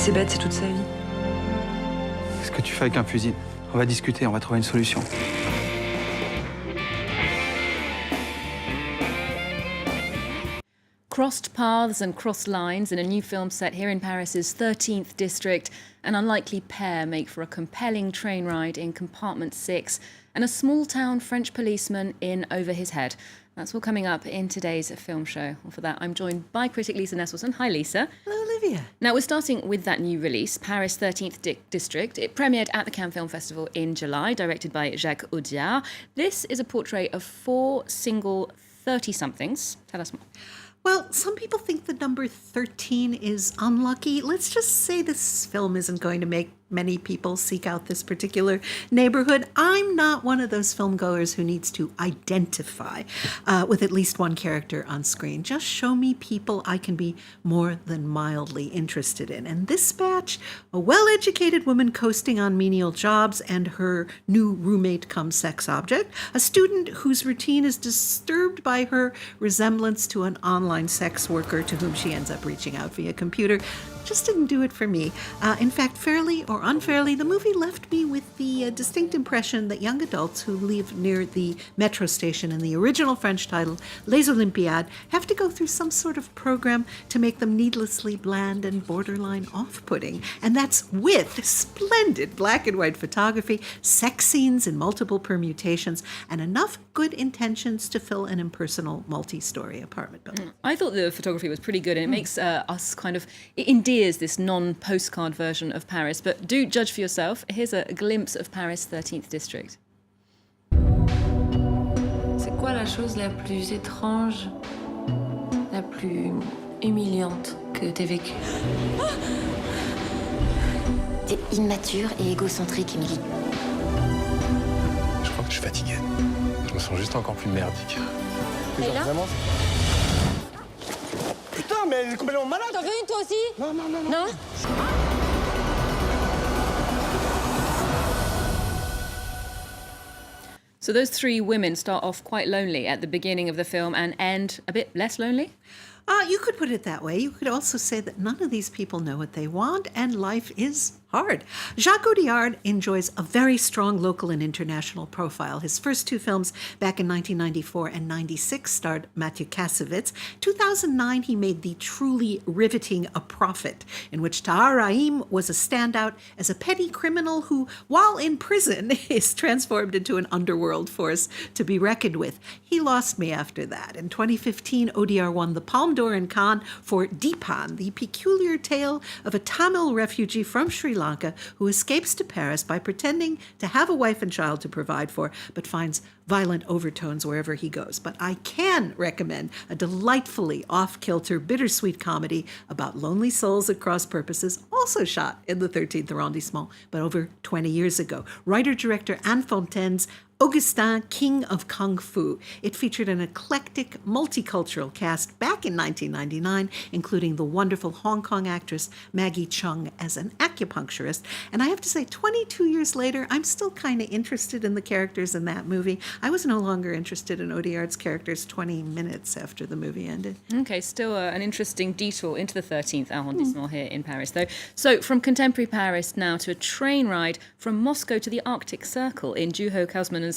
c'est bête, c'est toute sa vie. Qu'est-ce que tu fais avec un fusil? On va discuter, on va trouver une solution. Crossed paths and crossed lines in a new film set here in Paris's 13th district. An unlikely pair make for a compelling train ride in Compartment 6 and a small-town French policeman in Over His Head. That's all coming up in today's film show. Well, for that, I'm joined by critic Lisa Nesselson. Hi, Lisa. Hello, Olivia. Now, we're starting with that new release, Paris 13th District. It premiered at the Cannes Film Festival in July, directed by Jacques Audiard. This is a portrait of 4 single 30-somethings. Tell us more. Well, some people think the number 13 is unlucky. Let's just say this film isn't going to make many people seek out this particular neighborhood. I'm not one of those film goers who needs to identify with at least one character on screen. Just show me people I can be more than mildly interested in. And this batch, a well-educated woman coasting on menial jobs and her new roommate come sex object, a student whose routine is disturbed by her resemblance to an online sex worker to whom she ends up reaching out via computer, just didn't do it for me. In fact, fairly or unfairly, the movie left me with the distinct impression that young adults who live near the metro station in the original French title, Les Olympiades, have to go through some sort of program to make them needlessly bland and borderline off-putting. And that's with splendid black and white photography, sex scenes in multiple permutations, and enough good intentions to fill an impersonal multi-story apartment building. I thought the photography was pretty good, and it makes us kind of... It endears this non-postcard version of Paris, but do judge for yourself. Here's a glimpse of Paris 13th District. C'est quoi la chose la plus étrange, la plus humiliante que t'aies vécue? T'es immature et égocentrique, Émilie. Je crois que je suis fatigué. Je me sens juste encore plus merdique. Et là Vraiment? Putain, mais elle est complètement malade! T'en veux une, toi aussi? Non, non, non, non. Non? So those 3 women start off quite lonely at the beginning of the film and end a bit less lonely? You could put it that way. You could also say that none of these people know what they want, and life is hard. Jacques Audiard enjoys a very strong local and international profile. His first 2 films back in 1994 and 96 starred Matthew Kassovitz. 2009, he made the truly riveting A Prophet, in which Tahar Rahim was a standout as a petty criminal who, while in prison, is transformed into an underworld force to be reckoned with. He lost me after that. In 2015, Audiard won the Palme d'Or in Cannes for Dipan, the peculiar tale of a Tamil refugee from Sri Lanka who escapes to Paris by pretending to have a wife and child to provide for, but finds violent overtones wherever he goes. But I can recommend a delightfully off-kilter, bittersweet comedy about lonely souls at cross purposes, also shot in the 13th arrondissement, but over 20 years ago. Writer-director Anne Fontaine's Augustin, King of Kung Fu. It featured an eclectic, multicultural cast back in 1999, including the wonderful Hong Kong actress Maggie Cheung as an acupuncturist. And I have to say, 22 years later, I'm still kind of interested in the characters in that movie. I was no longer interested in Audiard's characters 20 minutes after the movie ended. Okay, still an interesting detour into the 13th arrondissement here in Paris, though. So from contemporary Paris now to a train ride from Moscow to the Arctic Circle in Juho Kausmanen's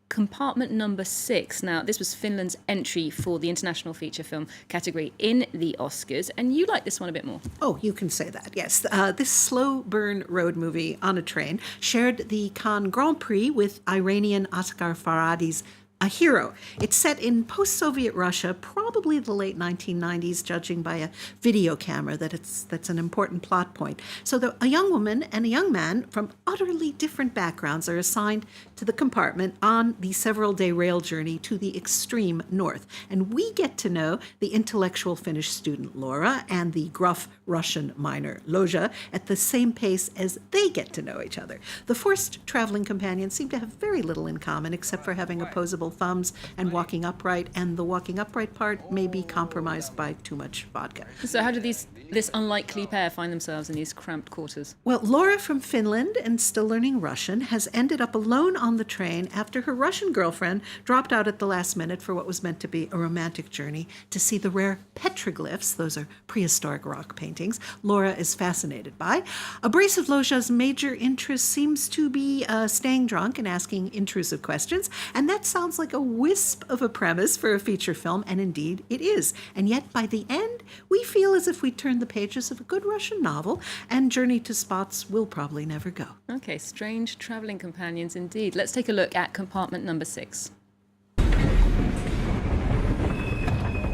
Compartment number 6. Now, this was Finland's entry for the international feature film category in the Oscars, and you like this one a bit more. Oh, you can say that, yes. This slow burn road movie on a train shared the Cannes Grand Prix with Iranian Asghar Farhadi's A Hero. It's set in post-Soviet Russia, probably the late 1990s, judging by a video camera that's an important plot point. So a young woman and a young man from utterly different backgrounds are assigned to the compartment on the several-day rail journey to the extreme north. And we get to know the intellectual Finnish student Laura and the gruff Russian miner Loja at the same pace as they get to know each other. The forced traveling companions seem to have very little in common except for having opposable thumbs and walking upright, and the walking upright part may be compromised by too much vodka. So how did this unlikely pair find themselves in these cramped quarters? Well, Laura from Finland and still learning Russian has ended up alone on the train after her Russian girlfriend dropped out at the last minute for what was meant to be a romantic journey to see the rare petroglyphs. Those are prehistoric rock paintings Laura is fascinated by. Abrasive Loja's major interest seems to be staying drunk and asking intrusive questions, and that sounds like a wisp of a premise for a feature film, and indeed it is. And yet by the end, we feel as if we turned the pages of a good Russian novel, and journey to spots we'll probably never go. Okay, strange travelling companions indeed. Let's take a look at compartment number 6.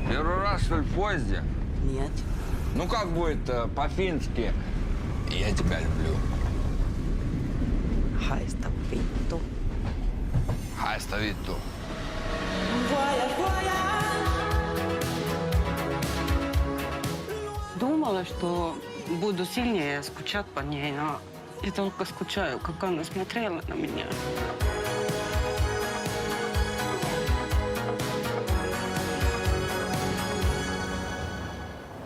Первый раз, что ли, в поезде? Нет. Ну как будет по-фински? Я тебя люблю. Haista vittu. Haista vittu. Думала, что буду сильнее скучать по ней, но я только скучаю, как она смотрела на меня.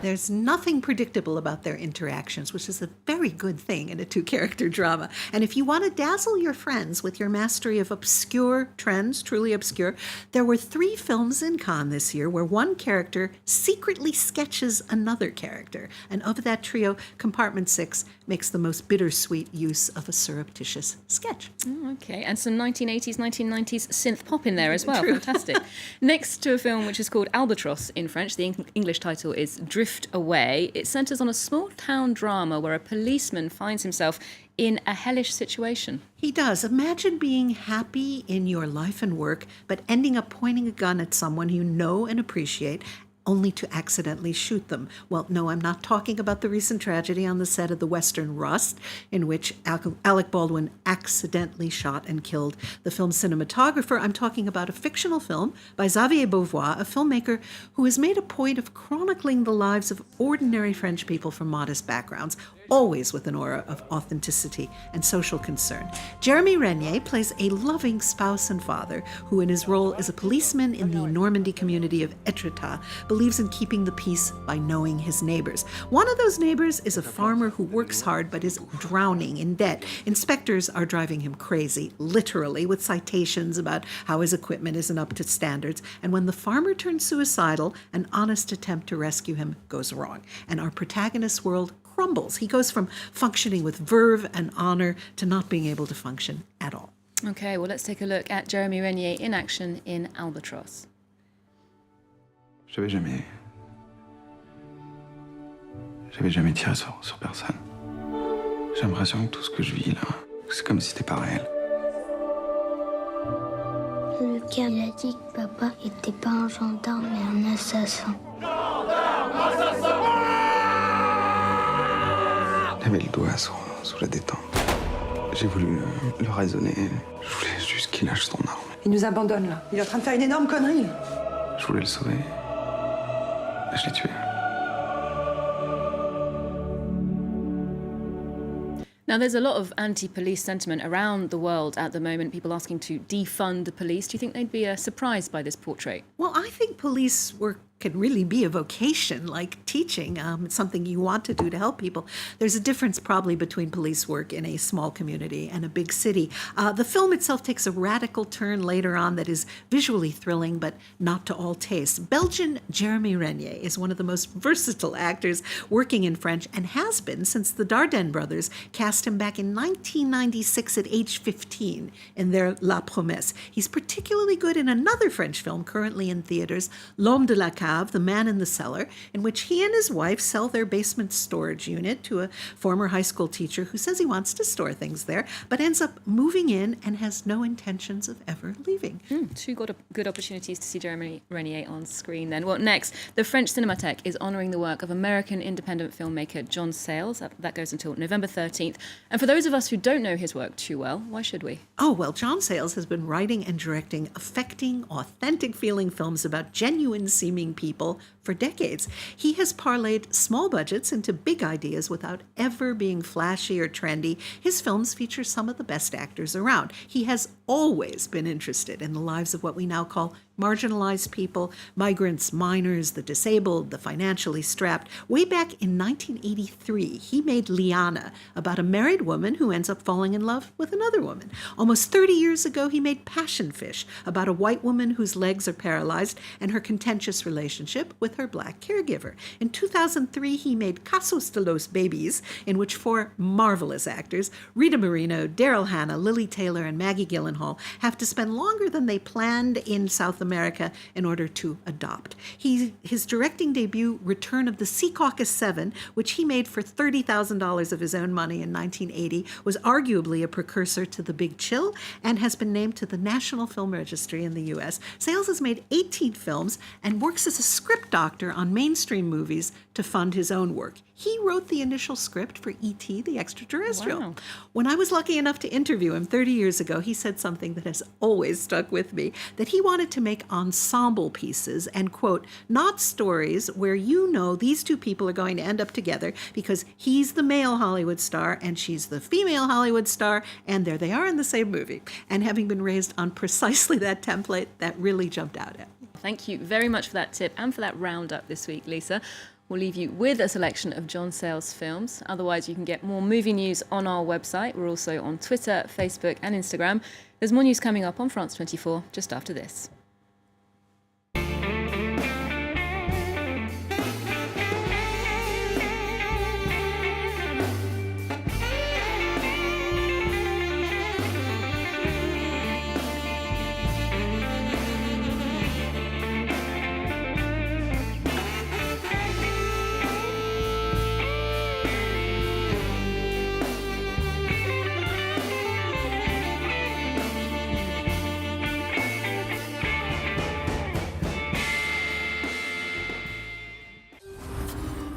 There's nothing predictable about their interactions, which is a very good thing in a two-character drama. And if you want to dazzle your friends with your mastery of obscure trends, truly obscure, there were 3 films in Cannes this year where one character secretly sketches another character. And of that trio, Compartment 6 makes the most bittersweet use of a surreptitious sketch. Okay, and some 1980s, 1990s synth pop in there as well. True. Fantastic. Next to a film which is called Albatross in French, the English title is Drift Away. It centres on a small town drama where a policeman finds himself in a hellish situation. He does. Imagine being happy in your life and work, but ending up pointing a gun at someone you know and appreciate, only to accidentally shoot them. Well, no, I'm not talking about the recent tragedy on the set of the Western Rust, in which Alec Baldwin accidentally shot and killed the film's cinematographer. I'm talking about a fictional film by Xavier Beauvois, a filmmaker who has made a point of chronicling the lives of ordinary French people from modest backgrounds, always with an aura of authenticity and social concern. Jeremy Renier plays a loving spouse and father who, in his role as a policeman in the Normandy community of Etretat, believes in keeping the peace by knowing his neighbors. One of those neighbors is a farmer who works hard but is drowning in debt. Inspectors are driving him crazy, literally, with citations about how his equipment isn't up to standards. And when the farmer turns suicidal, an honest attempt to rescue him goes wrong. And our protagonist's world crumbles. He goes from functioning with verve and honor to not being able to function at all. Okay, well, let's take a look at Jeremy Renier in action in Albatross. J'avais jamais tiré sur personne. J'ai l'impression que tout ce que je vis là, c'est comme si c'était pas réel. Lucas, il a dit que papa était pas un gendarme mais un assassin. Il avait le doigt sous la détente. J'ai voulu le raisonner. Je voulais juste qu'il lâche son arme. Il nous abandonne là. Il est en train de faire une énorme connerie. Je voulais le sauver. Et je l'ai tué. Now, there's a lot of anti-police sentiment around the world at the moment, people asking to defund the police. Do you think they'd be surprised by this portrait? Well, I think police work can really be a vocation, like teaching. It's something you want to do to help people. There's a difference probably between police work in a small community and a big city. The film itself takes a radical turn later on that is visually thrilling, but not to all tastes. Belgian Jeremy Renier is one of the most versatile actors working in French and has been since the Dardenne brothers cast him back in 1996 at age 15 in their La Promesse. He's particularly good in another French film currently in theaters, L'Homme de la Cave, The Man in the Cellar, in which he and his wife sell their basement storage unit to a former high school teacher who says he wants to store things there, but ends up moving in and has no intentions of ever leaving. Two good opportunities to see Jeremy Renier on screen then. Well, next, the French Cinematheque is honouring the work of American independent filmmaker John Sayles. That goes until November 13th. And for those of us who don't know his work too well, why should we? Oh, well, John Sayles has been writing and directing affecting, authentic-feeling films about genuine-seeming people for decades. He has parlayed small budgets into big ideas without ever being flashy or trendy. His films feature some of the best actors around. He has always been interested in the lives of what we now call marginalized people, migrants, minors, the disabled, the financially strapped. Way back in 1983, he made Liana, about a married woman who ends up falling in love with another woman. Almost 30 years ago, he made Passion Fish, about a white woman whose legs are paralyzed and her contentious relationship with her black caregiver. In 2003, he made Casos de los Babies, in which 4 marvelous actors, Rita Moreno, Daryl Hannah, Lily Taylor, and Maggie Gyllenhaal, have to spend longer than they planned in South America in order to adopt. His directing debut, Return of the Sea Caucus 7, which he made for $30,000 of his own money in 1980, was arguably a precursor to The Big Chill and has been named to the National Film Registry in the U.S. Sayles has made 18 films and works as a script doctor on mainstream movies to fund his own work. He wrote the initial script for E.T. the Extraterrestrial. Wow. When I was lucky enough to interview him 30 years ago, he said something that has always stuck with me, that he wanted to make ensemble pieces and, quote, not stories where you know these two people are going to end up together because he's the male Hollywood star and she's the female Hollywood star, and there they are in the same movie. And having been raised on precisely that template, that really jumped out at me. Thank you very much for that tip and for that roundup this week, Lisa. We'll leave you with a selection of John Sayles films. Otherwise, you can get more movie news on our website. We're also on Twitter, Facebook, and Instagram. There's more news coming up on France 24 just after this.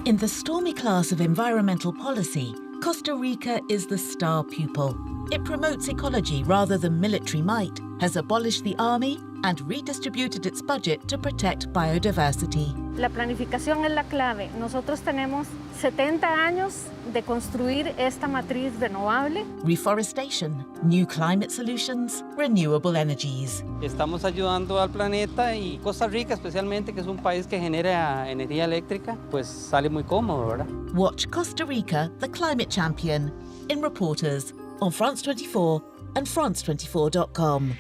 In the stormy class of environmental policy, Costa Rica is the star pupil. It promotes ecology rather than military might, has abolished the army, and redistributed its budget to protect biodiversity. La planificación es la clave. Nosotros tenemos 70 años de construir esta matriz renovable. Reforestation, new climate solutions, renewable energies. Estamos ayudando al planeta y Costa Rica especialmente, que es un país que genera energía eléctrica, pues sale muy cómodo, ¿verdad? Watch Costa Rica, the climate champion, in Reporters on France 24 and France24.com.